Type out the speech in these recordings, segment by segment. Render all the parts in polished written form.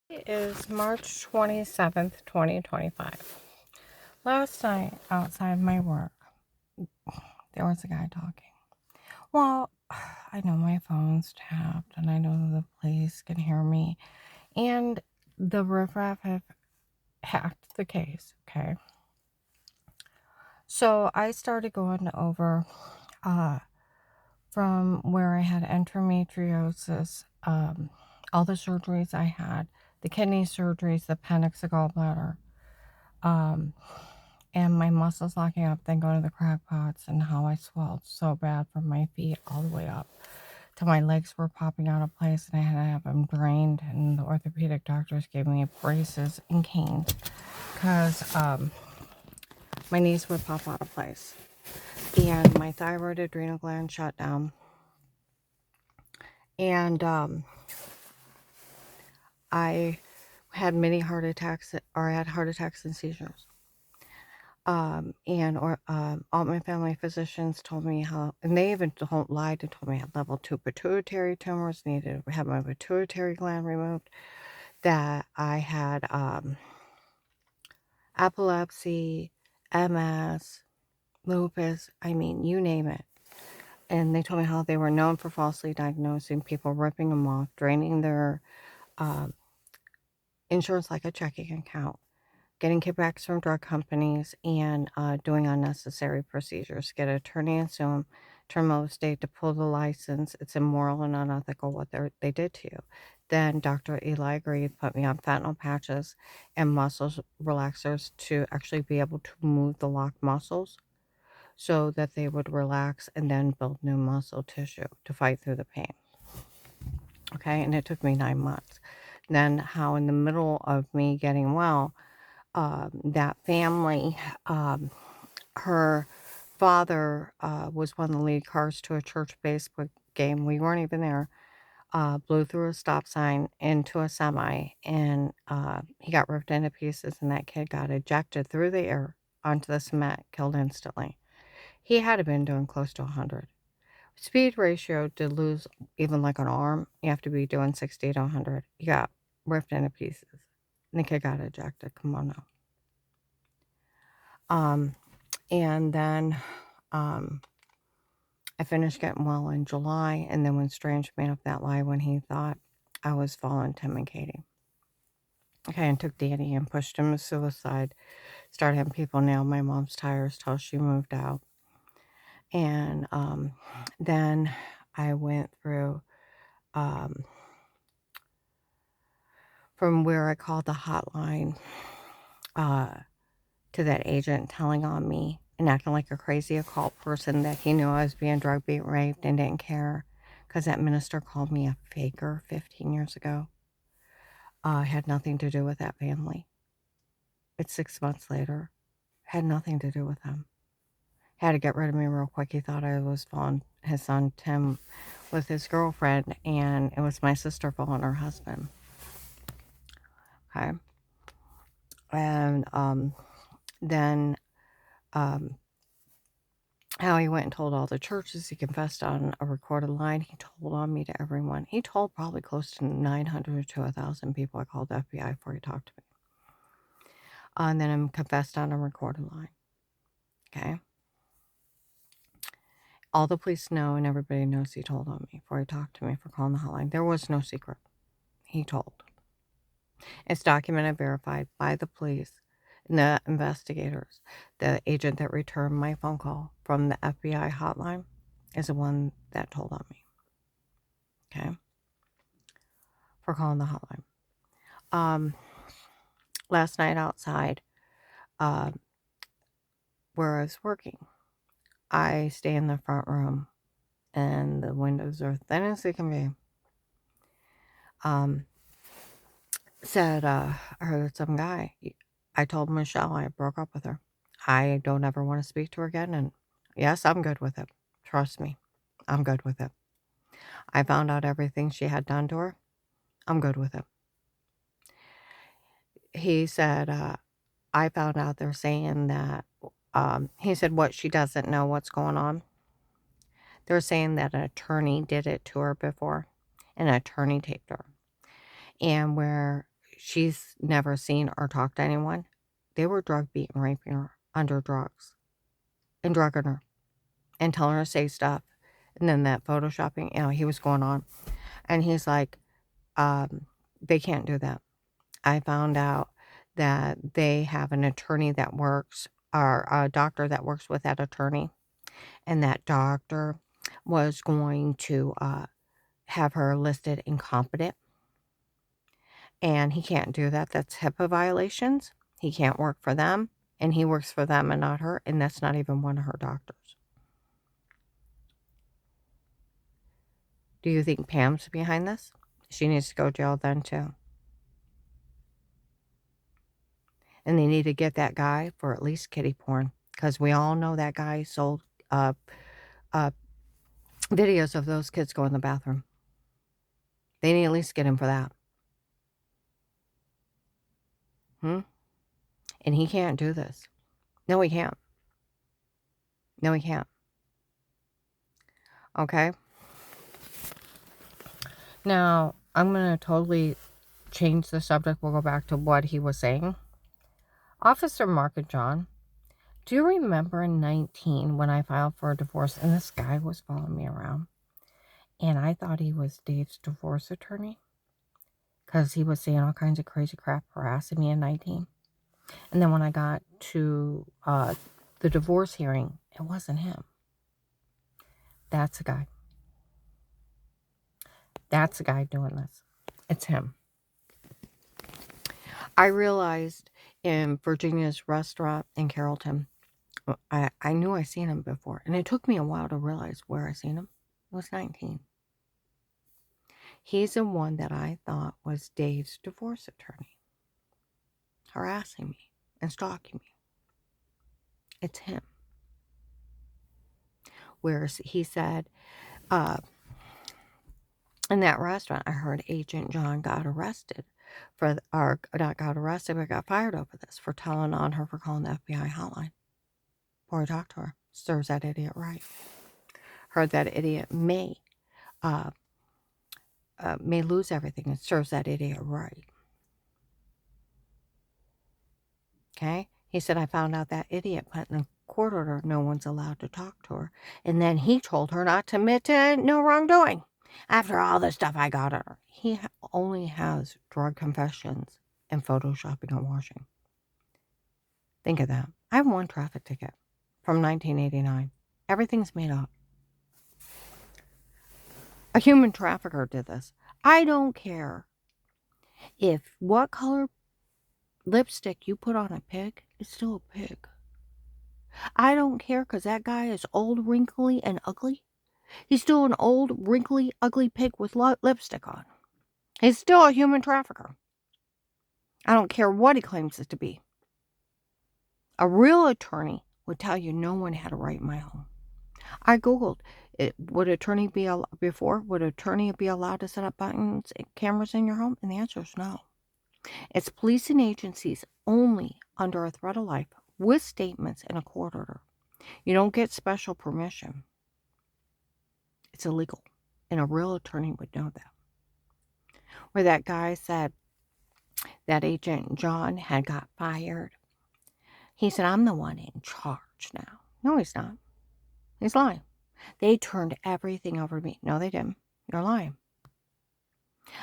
It is March 27th, 2025. Last night, outside my work, there was a guy talking. Well, I know my phone's tapped, and I know the police can hear me, and the riffraff have hacked the case, okay? So I started going over from where I had endometriosis, all the surgeries I had, the kidney surgeries, the appendix, the gallbladder, um, and my muscles locking up, then going to the crackpots, and how I swelled so bad from my feet all the way up till my legs were popping out of place, and I had to have them drained. And the orthopedic doctors gave me braces and canes because my knees would pop out of place, and my thyroid adrenal gland shut down, and I had many heart attacks, or I had heart attacks and seizures. All my family physicians told me how, and they even lied and told me I had level 2 pituitary tumors, needed to have my pituitary gland removed, that I had epilepsy, MS, lupus, I mean, you name it. And they told me how they were known for falsely diagnosing people, ripping them off, draining their insurance like a checking account, getting kickbacks from drug companies, and doing unnecessary procedures. Get an attorney and sue them, turn them state to pull the license. It's immoral and unethical what they did to you. Then Dr. Eli agreed, put me on fentanyl patches and muscle relaxers to actually be able to move the locked muscles so that they would relax and then build new muscle tissue to fight through the pain. Okay, and it took me 9 months. Then, how in the middle of me getting well, that family, her father was one of the lead cars to a church baseball game. We weren't even there. Blew through a stop sign into a semi, and he got ripped into pieces, and that kid got ejected through the air onto the cement, killed instantly. He had been doing close to 100. Speed ratio to lose even like an arm, you have to be doing 60 to 100. He got ripped into pieces, and the kid got ejected. Come on now. And then I finished getting well in July, and then when Strange made up that lie when he thought I was following Tim and Katie. Okay, and took Danny and pushed him to suicide. Started having people nail my mom's tires till she moved out. And then I went through from where I called the hotline to that agent telling on me and acting like a crazy occult person that he knew I was being drug beat, raped, and didn't care because that minister called me a faker 15 years ago. Had nothing to do with that family. It's 6 months later. Had nothing to do with them. Had to get rid of me real quick. He thought I was following his son Tim with his girlfriend, and it was my sister following her husband. Okay. And then how he went and told all the churches. He confessed on a recorded line. He told on me to everyone. He told probably close to 900 to 1,000 people. I called the FBI before he talked to me. And then I'm confessed on a recorded line. Okay. All the police know and everybody knows he told on me before he talked to me for calling the hotline. There was no secret. He told. It's documented, verified by the police and the investigators. The agent that returned my phone call from the FBI hotline is the one that told on me. Okay. For calling the hotline. Last night outside, where I was working, I stay in the front room, and the windows are thin as they can be. Said, I heard some guy. I told Michelle I broke up with her. I don't ever want to speak to her again, and yes, I'm good with it. Trust me, I'm good with it. I found out everything she had done to her. I'm good with it. He said, I found out they're saying that, he said what she doesn't know what's going on. They're saying that an attorney did it to her before. An attorney taped her. And where she's never seen or talked to anyone. They were drug beating, raping her under drugs and drugging her and telling her to say stuff. And then that photoshopping, he was going on. And he's like, they can't do that. I found out that they have an attorney that works, or a doctor that works with that attorney. And that doctor was going to have her listed incompetent. And he can't do that. That's HIPAA violations. He can't work for them. And he works for them and not her. And that's not even one of her doctors. Do you think Pam's behind this? She needs to go to jail then too. And they need to get that guy for at least kitty porn. Because we all know that guy sold videos of those kids going in the bathroom. They need to at least get him for that. And he can't do this. No, he can't. No, he can't. Okay? Now, I'm going to totally change the subject. We'll go back to what he was saying. Officer Mark and John, do you remember in 19 when I filed for a divorce and this guy was following me around? And I thought he was Dave's divorce attorney because he was saying all kinds of crazy crap, harassing me in 19. And then when I got to the divorce hearing, it wasn't him. That's the guy. That's the guy doing this. It's him. I realized in Virginia's restaurant in Carrollton, I knew I seen him before. And it took me a while to realize where I seen him. I was 19. He's the one that I thought was Dave's divorce attorney, harassing me and stalking me. It's him. Whereas he said, in that restaurant, I heard Agent John got arrested but got fired over this for telling on her for calling the FBI hotline. Before he talked to her, serves that idiot right. Heard that idiot may lose everything and serves that idiot right. Okay? He said, I found out that idiot put in a court order, no one's allowed to talk to her. And then he told her not to admit to no wrongdoing. After all the stuff I got on her. He only has drug confessions and photoshopping and washing. Think of that. I have one traffic ticket from 1989. Everything's made up. A human trafficker did this. I don't care if what color lipstick you put on a pig, it's still a pig. I don't care because that guy is old, wrinkly, and ugly. He's still an old, wrinkly, ugly pig with lipstick on. He's still a human trafficker. I don't care what he claims it to be. A real attorney would tell you no one had a right in my home. I Googled, would attorney be allowed to set up buttons and cameras in your home? And the answer is no. It's police and agencies only under a threat of life with statements and a court order. You don't get special permission. It's illegal. And a real attorney would know that. Where that guy said that Agent John had got fired. He said, I'm the one in charge now. No, he's not. He's lying. They turned everything over to me. No, they didn't. You're lying.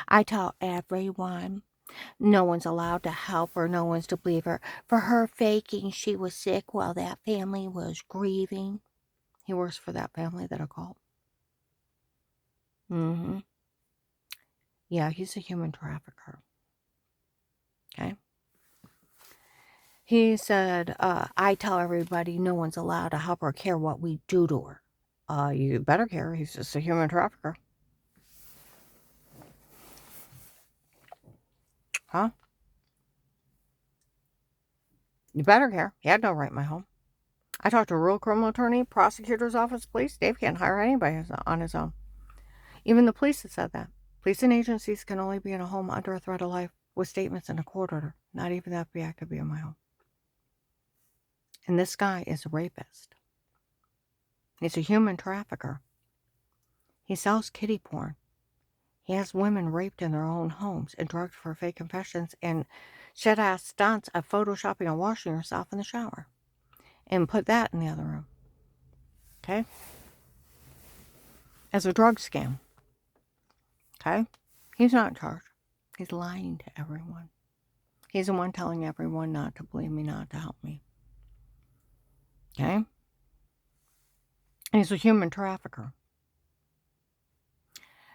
I tell everyone, no one's allowed to help her. No one's to believe her. For her faking she was sick while that family was grieving. He works for that family that I called. Yeah, he's a human trafficker. Okay? He said, I tell everybody no one's allowed to help or care what we do to her. You better care. He's just a human trafficker. Huh? You better care. He had no right in my home. I talked to a real criminal attorney, prosecutor's office, police. Dave can't hire anybody on his own. Even the police have said that. Police and agencies can only be in a home under a threat of life with statements and a court order. Not even the FBI could be in my home. And this guy is a rapist. He's a human trafficker. He sells kiddie porn. He has women raped in their own homes and drugged for fake confessions and shit-ass stunts of photoshopping and washing yourself in the shower. And put that in the other room. Okay? As a drug scam. Okay? He's not in charge. He's lying to everyone. He's the one telling everyone not to believe me, not to help me. Okay? And he's a human trafficker.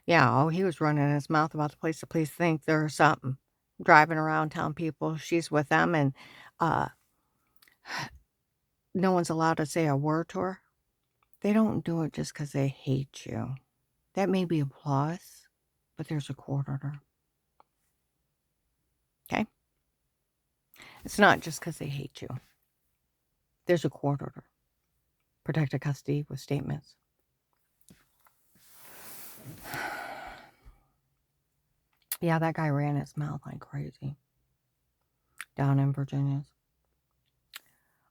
Yeah, oh, he was running his mouth about the place. The police think there's something. Driving around telling people she's with them, and uh, no one's allowed to say a word to her. They don't do it just because they hate you. That may be a plus, but there's a court order. Okay? It's not just because they hate you. There's a court order. Protected custody with statements. Yeah, that guy ran his mouth like crazy. Down in Virginia.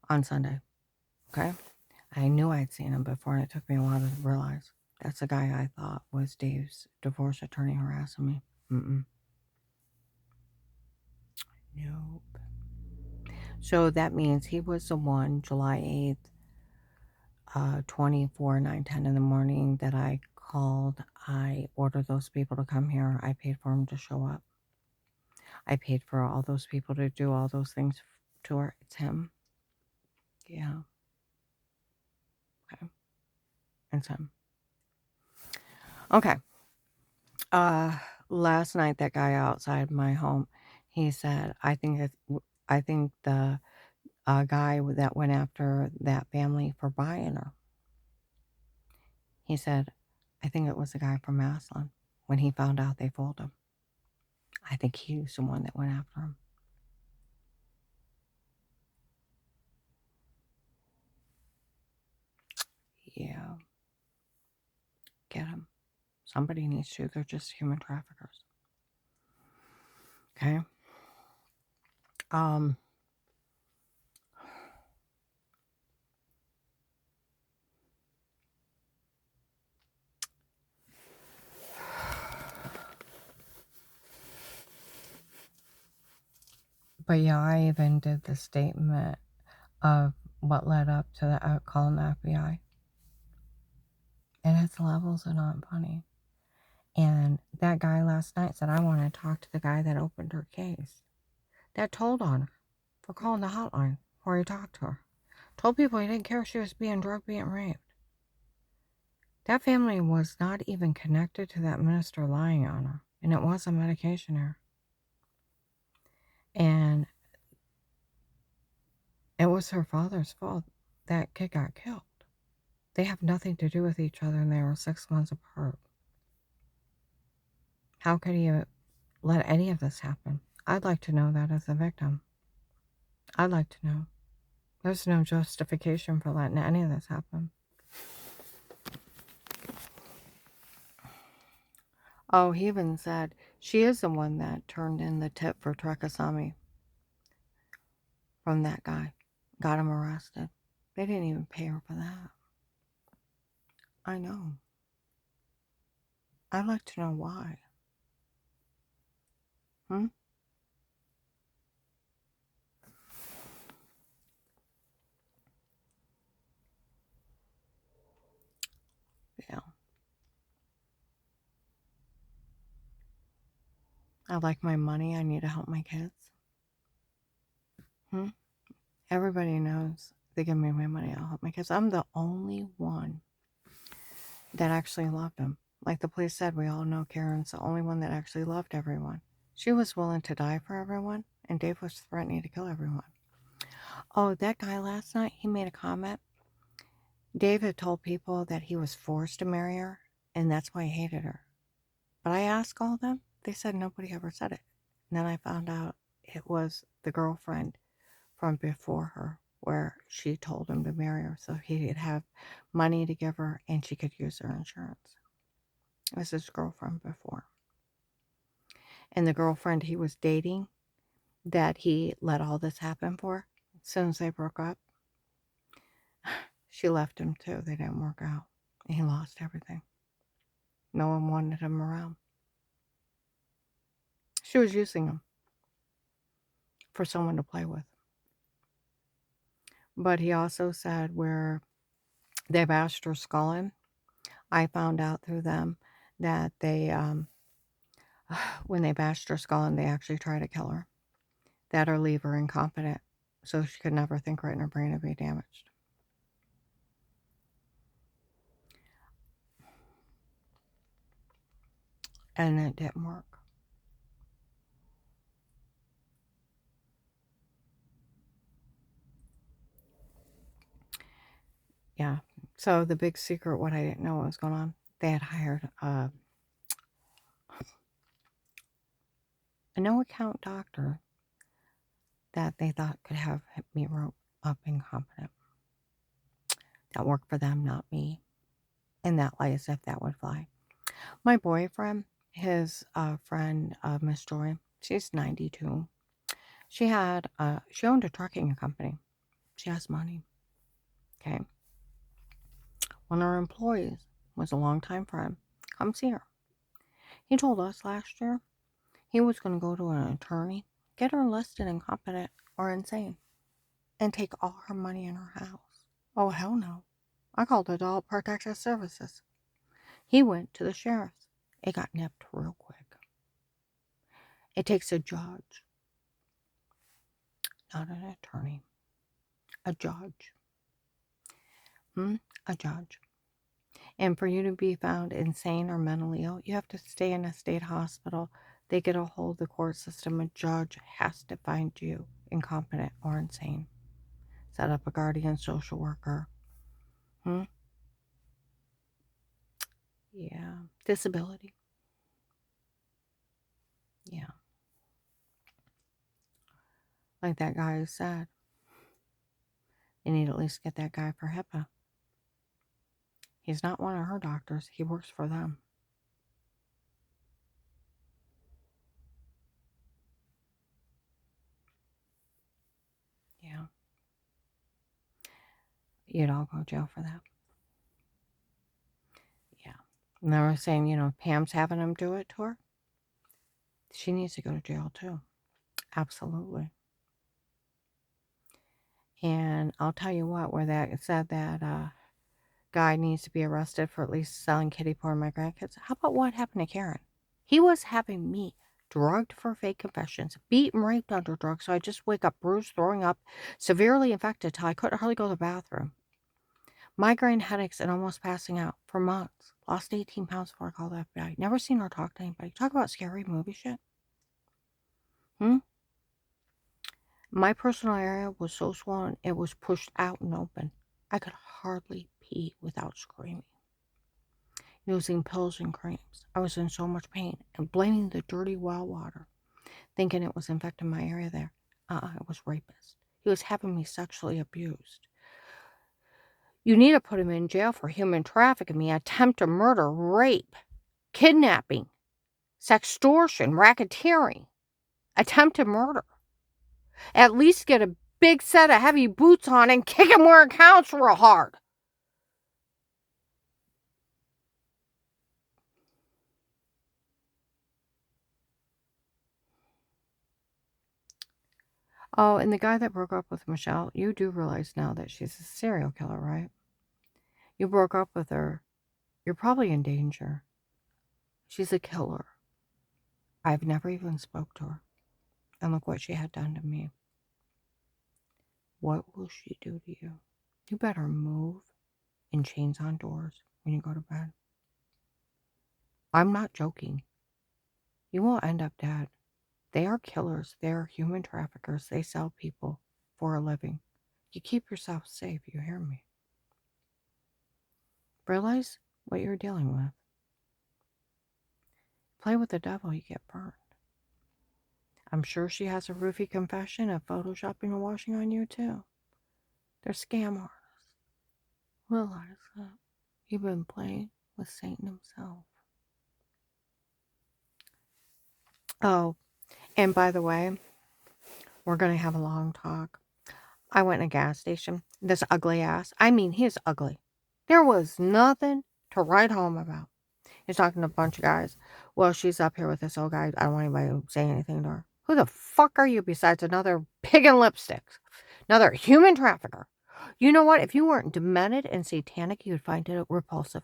On Sunday. Okay? I knew I'd seen him before, and it took me a while to realize. That's the guy I thought was Dave's divorce attorney harassing me. Nope. So that means he was the one, July 8th, 24, 9, 10 in the morning that I called. I ordered those people to come here. I paid for them to show up. I paid for all those people to do all those things to her. It's him. Yeah. Okay. It's him. Okay. Last night, that guy outside my home, he said, I think the guy that went after that family for buying her, he said, I think it was the guy from Maslin when he found out they fooled him. I think he was the one that went after him. Yeah. Get him. Somebody needs to. They're just human traffickers. Okay. But yeah, I even did the statement of what led up to the calling the FBI. And it's levels and not funny. And that guy last night said, I want to talk to the guy that opened her case. That told on her for calling the hotline before he talked to her. Told people he didn't care if she was being drugged, being raped. That family was not even connected to that minister lying on her. And it was a medication error. And it was her father's fault that kid got killed. They have nothing to do with each other, and they were 6 months apart. How could he let any of this happen? I'd like to know that as a victim. I'd like to know. There's no justification for letting any of this happen. Oh, he even said she is the one that turned in the tip for Trekasami from that guy. Got him arrested. They didn't even pay her for that. I know. I'd like to know why. Yeah. I like my money. I need to help my kids. Everybody knows they give me my money. I'll help my kids. I'm the only one that actually loved them. Like the police said, we all know Karen's the only one that actually loved everyone. She was willing to die for everyone, and Dave was threatening to kill everyone. Oh, that guy last night, he made a comment. Dave had told people that he was forced to marry her, and that's why he hated her. But I asked all of them. They said nobody ever said it. And then I found out it was the girlfriend from before her, where she told him to marry her so he could have money to give her and she could use her insurance. It was his girlfriend before. And the girlfriend he was dating that he let all this happen for, as soon as they broke up, she left him too. They didn't work out. And he lost everything. No one wanted him around. She was using him for someone to play with. But he also said where they bashed her skull in, I found out through them that they, when they bashed her skull in, they actually tried to kill her. That or leave her incompetent so she could never think right and her brain would be damaged. And it didn't work. Yeah. So the big secret, what I didn't know what was going on, they had hired a no-account doctor that they thought could have me wrote up incompetent. That worked for them, not me. And that light as if that would fly. My boyfriend, his friend, Miss Joy, she's 92. She owned a trucking company. She has money. Okay. One of her employees was a longtime friend. Come see her. He told us last year he was going to go to an attorney, get her listed incompetent or insane, and take all her money in her house. Oh, hell no. I called Adult Protective Services. He went to the sheriff's. It got nipped real quick. It takes a judge, not an attorney. A judge. A judge. And for you to be found insane or mentally ill, you have to stay in a state hospital. They get a hold of the court system. A judge has to find you incompetent or insane. Set up a guardian social worker. Yeah. Disability. Yeah. Like that guy who said, you need to at least get that guy for HIPAA. He's not one of her doctors. He works for them. Yeah. You'd all go to jail for that. Yeah. And they were saying, Pam's having him do it to her. She needs to go to jail too. Absolutely. And I'll tell you what, where that said that guy needs to be arrested for at least selling kitty porn to my grandkids. How about what happened to Karen? He was having me drugged for fake confessions, beat and raped under drugs, so I just wake up bruised, throwing up, severely infected till I couldn't hardly go to the bathroom. Migraine headaches and almost passing out for months. Lost 18 pounds before I called the FBI. Never seen her talk to anybody. Talk about scary movie shit. My personal area was so swollen, it was pushed out and open. I could hardly pee without screaming. Using pills and creams. I was in so much pain and blaming the dirty well water, thinking it was infecting my area there. It was rapist. He was having me sexually abused. You need to put him in jail for human trafficking me, attempted murder, rape, kidnapping, sextortion, racketeering, attempted murder. At least get a big set of heavy boots on and kick him where it counts real hard. Oh, and the guy that broke up with Michelle, you do realize now that she's a serial killer, right? You broke up with her. You're probably in danger. She's a killer. I've never even spoke to her. And look what she had done to me. What will she do to you? You better move and chains on doors when you go to bed. I'm not joking. You will end up dead. They are killers. They are human traffickers. They sell people for a living. You keep yourself safe, you hear me? Realize what you're dealing with. Play with the devil, you get burned. I'm sure she has a roofie confession of photoshopping and washing on you too. They're scam artists. Realize that you've been playing with Satan himself. Oh, and by the way, we're going to have a long talk. I went in a gas station. This ugly ass. I mean, he's ugly. There was nothing to write home about. He's talking to a bunch of guys. Well, she's up here with this old guy. I don't want anybody to say anything to her. Who the fuck are you besides another pig in lipsticks? Another human trafficker. You know what? If you weren't demented and satanic, you'd find it repulsive.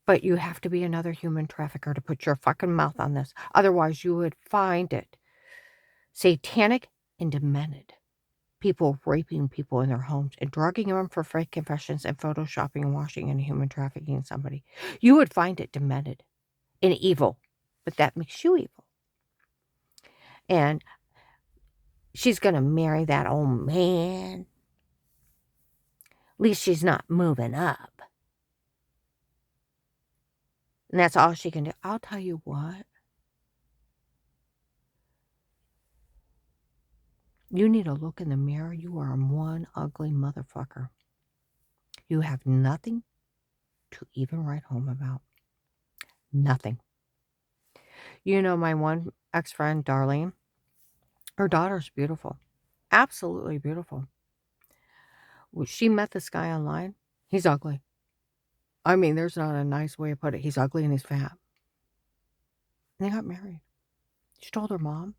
But you have to be another human trafficker to put your fucking mouth on this. Otherwise, you would find it satanic and demented. People raping people in their homes and drugging them for fake confessions and photoshopping and washing and human trafficking somebody. You would find it demented and evil, but that makes you evil. And she's going to marry that old man. At least she's not moving up. And that's all she can do. I'll tell you what. You need to look in the mirror. You are one ugly motherfucker. You have nothing to even write home about. Nothing. You know, my one ex-friend, Darlene, her daughter's beautiful. Absolutely beautiful. She met this guy online. He's ugly. I mean, there's not a nice way to put it. He's ugly and he's fat. And they got married. She told her mom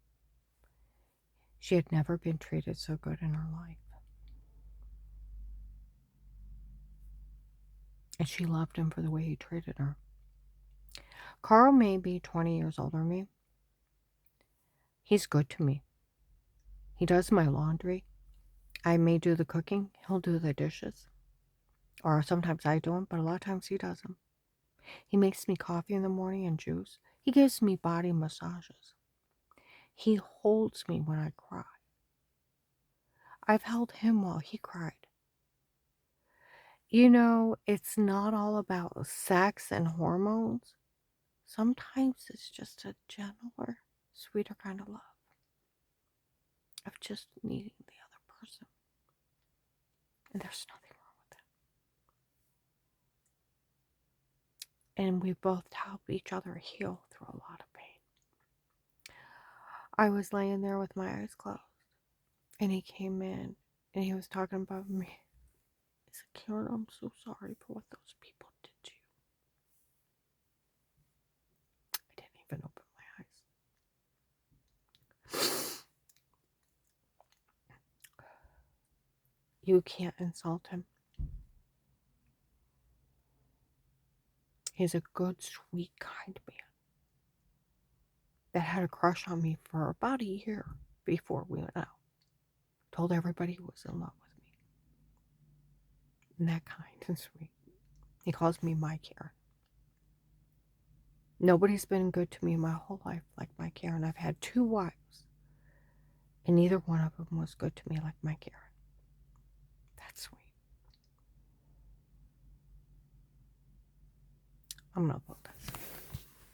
she had never been treated so good in her life. And she loved him for the way he treated her. Carl may be 20 years older than me. He's good to me. He does my laundry. I may do the cooking. He'll do the dishes. Or sometimes I do them, but a lot of times he does them. He makes me coffee in the morning and juice. He gives me body massages. He holds me when I cry. I've held him while he cried. You know, it's not all about sex and hormones. Sometimes it's just a gentler, sweeter kind of love. Of just needing the other person. And there's nothing wrong with that. And we both help each other heal through a lot of pain. I was laying there with my eyes closed. And he came in and he was talking about me. He said, Karen, I'm so sorry for what those people did to you. I didn't even open my eyes. You can't insult him. He's a good, sweet, kind man that had a crush on me for about a year before we went out. Told everybody he was in love with me. And that kind and sweet. He calls me my Karen. Nobody's been good to me my whole life like my Karen. I've had 2 wives. And neither one of them was good to me like my Karen. That's sweet. I'm going to vote this.